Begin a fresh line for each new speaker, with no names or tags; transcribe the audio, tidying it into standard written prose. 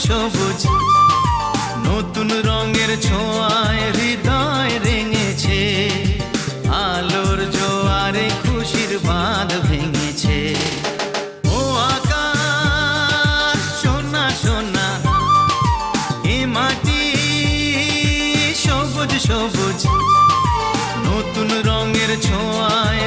সবুজ নতুন রঙের ছোঁয়ায় হৃদয় রেঙেছে, আলোর জোয়ারে খুশির বাঁধ ভেঙেছে। ও আকাশ সোনা সোনা, এ মাটি সবুজ সবুজ নতুন রঙের ছোঁয়ায়